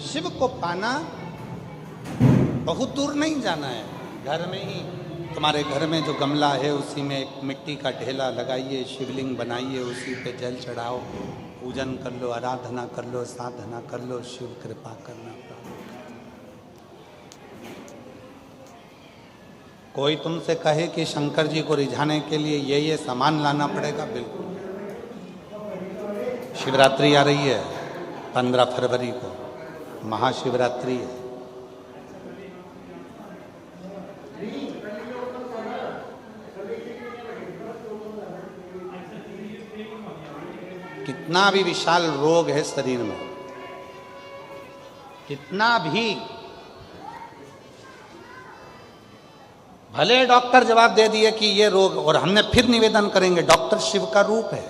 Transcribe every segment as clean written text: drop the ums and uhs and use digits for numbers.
शिव को पाना बहुत दूर नहीं जाना है, घर में ही तुम्हारे घर में जो गमला है उसी में एक मिट्टी का ढेला लगाइए, शिवलिंग बनाइए, उसी पे जल चढ़ाओ, पूजन कर लो, आराधना कर लो, साधना कर लो, शिव कृपा करना। कोई तुमसे कहे कि शंकर जी को रिझाने के लिए ये सामान लाना पड़ेगा, बिल्कुल। शिवरात्रि आ रही है 15 फरवरी को, महाशिवरात्रि है। कितना भी विशाल रोग है शरीर में, कितना भी, भले डॉक्टर जवाब दे दिए कि ये रोग, और हमने फिर निवेदन करेंगे, डॉक्टर शिव का रूप है,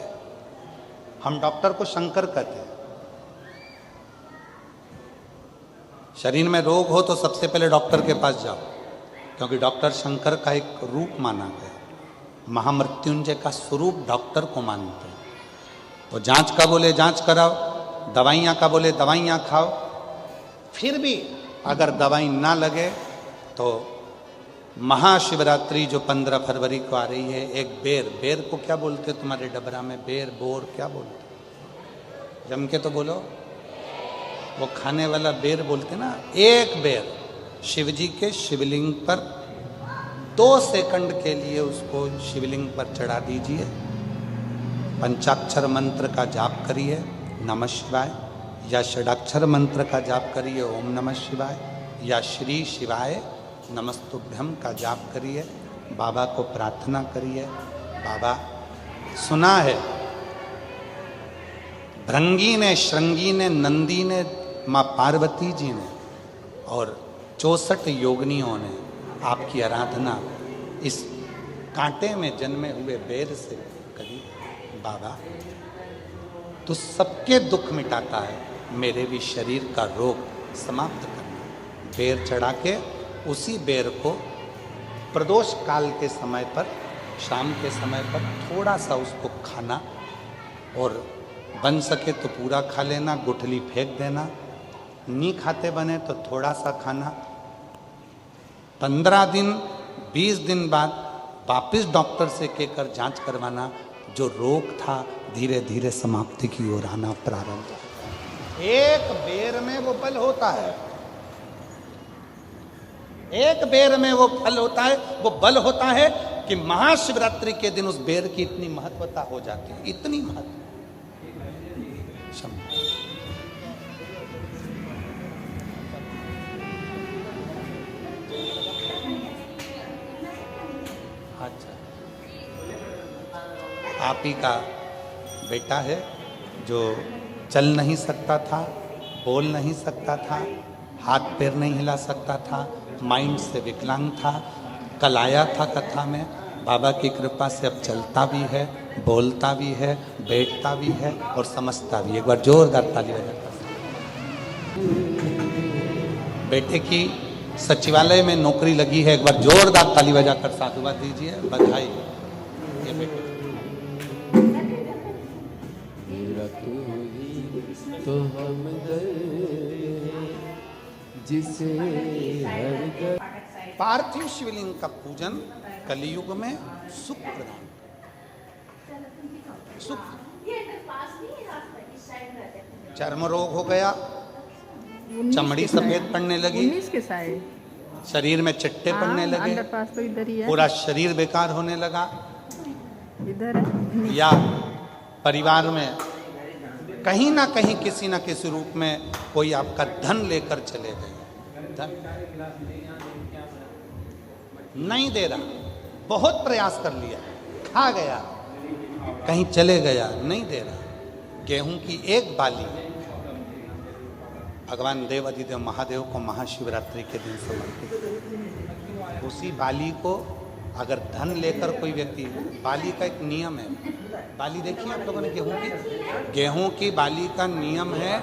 हम डॉक्टर को शंकर कहते हैं। शरीर में रोग हो तो सबसे पहले डॉक्टर के पास जाओ, क्योंकि डॉक्टर शंकर का एक रूप माना गया, महामृत्युंजय का स्वरूप डॉक्टर को मानते हैं। तो जांच का बोले जांच कराओ, दवाइयाँ का बोले दवाइयाँ खाओ, फिर भी अगर दवाई ना लगे तो महाशिवरात्रि जो 15 फरवरी को आ रही है, एक बेर, बेर को क्या बोलते तुम्हारे डबरा में, बेर बोर क्या बोलते, जम के तो बोलो, वो खाने वाला बेर बोलते ना। एक बेर शिव जी के शिवलिंग पर 2 सेकंड के लिए उसको शिवलिंग पर चढ़ा दीजिए, पंचाक्षर मंत्र का जाप करिए, नमः शिवाय, या षडाक्षर मंत्र का जाप करिए, ओम नमः शिवाय, या श्री शिवाय नमस्तुभ्यम का जाप करिए, बाबा को प्रार्थना करिए। बाबा सुना है भृंगी ने, श्रृंगी ने, नंदी ने, माँ पार्वती जी ने और 64 योगिनियों ने आपकी आराधना इस कांटे में जन्मे हुए बेर से करी। बाबा तू सबके दुख मिटाता है, मेरे भी शरीर का रोग समाप्त करना। बेर चढ़ा के उसी बेर को प्रदोष काल के समय पर, शाम के समय पर थोड़ा सा उसको खाना, और बन सके तो पूरा खा लेना, गुठली फेंक देना, नहीं खाते बने तो थोड़ा सा खाना। 15 दिन 20 दिन बाद वापिस डॉक्टर से कहकर जांच करवाना, जो रोग था धीरे धीरे समाप्ति की ओर आना प्रारंभ। एक बेर में वो बल होता है, एक बेर में वो फल होता है, वो बल होता है कि महाशिवरात्रि के दिन उस बेर की इतनी महत्वता हो जाती है, इतनी महत्व। अच्छा, आप ही का बेटा है जो चल नहीं सकता था, बोल नहीं सकता था, हाथ पैर नहीं हिला सकता था, माइंड से विकलांग था, कल आया था कथा में, बाबा की कृपा से अब चलता भी है, बोलता भी है, बैठता भी है और समझता भी है। एक बार जोरदार ताली बजाता। बेटे की सचिवालय में नौकरी लगी है, एक बार जोरदार ताली बजाकर साधुवाद दीजिए, बधाई। ये बेटे तो हम जिसे पार्थिव शिवलिंग का पूजन कलियुग में सुख प्रदान, सुख। चर्म रोग हो गया, चमड़ी सफेद पड़ने लगी, शरीर में चट्टे पड़ने लगे, पूरा शरीर बेकार होने लगा, या परिवार में कहीं ना कहीं किसी ना किसी रूप में कोई आपका धन लेकर चले गए, धन नहीं दे रहा, बहुत प्रयास कर लिया, खा गया, कहीं चले गया, नहीं दे रहा। गेहूं की एक बाली भगवान देव अधिदेव महादेव को महाशिवरात्रि के दिन समर्पित, उसी बाली को अगर धन लेकर कोई व्यक्ति, बाली का एक नियम है, बाली देखिए आप लोगों ने गेहूं की बाली का नियम है,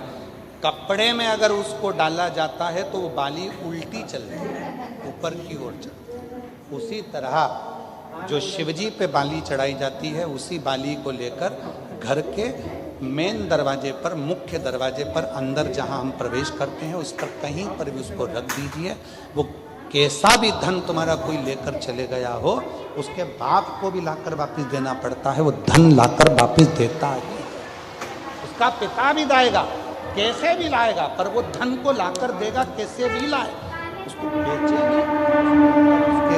कपड़े में अगर उसको डाला जाता है तो वो बाली उल्टी चलती है, ऊपर की ओर चलती है। उसी तरह जो शिवजी पे बाली चढ़ाई जाती है, उसी बाली को लेकर घर के मेन दरवाजे पर, मुख्य दरवाजे पर अंदर जहां हम प्रवेश करते हैं उस पर कहीं पर भी उसको रख दीजिए। वो कैसा भी धन तुम्हारा कोई लेकर चले गया हो, उसके बाप को भी लाकर वापस देना पड़ता है, वो धन लाकर वापस देता है। उसका पिता भी लाएगा, कैसे भी लाएगा, पर वो धन को लाकर देगा, कैसे भी लाए। उसको बेचेंगे, उसके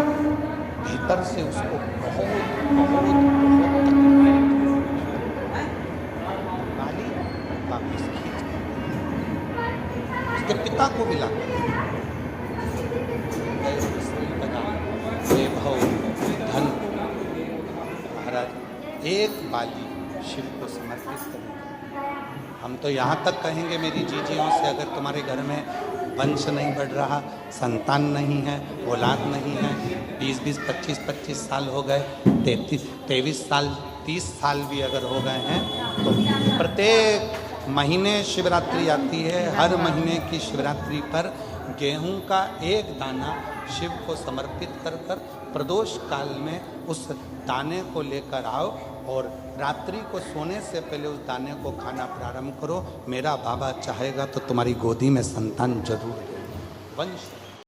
भीतर से उसको बहुत बहुत बहुत वाली वापिस खींच, उसके पिता को भी लाकर वैभव धन। महाराज एक बाली शिव को समर्पित करें। हम तो यहाँ तक कहेंगे मेरी जीजियों से, अगर तुम्हारे घर में वंश नहीं बढ़ रहा, संतान नहीं है, औलाद नहीं है, 20-20, 25-25 साल हो गए, 23 साल, 30 साल भी अगर हो गए हैं, तो प्रत्येक महीने शिवरात्रि आती है। हर महीने की शिवरात्रि पर गेहूं का एक दाना शिव को समर्पित कर कर प्रदोष काल में उस दाने को लेकर आओ और रात्रि को सोने से पहले उस दाने को खाना प्रारंभ करो। मेरा बाबा चाहेगा तो तुम्हारी गोदी में संतान जरूर देगा। वंश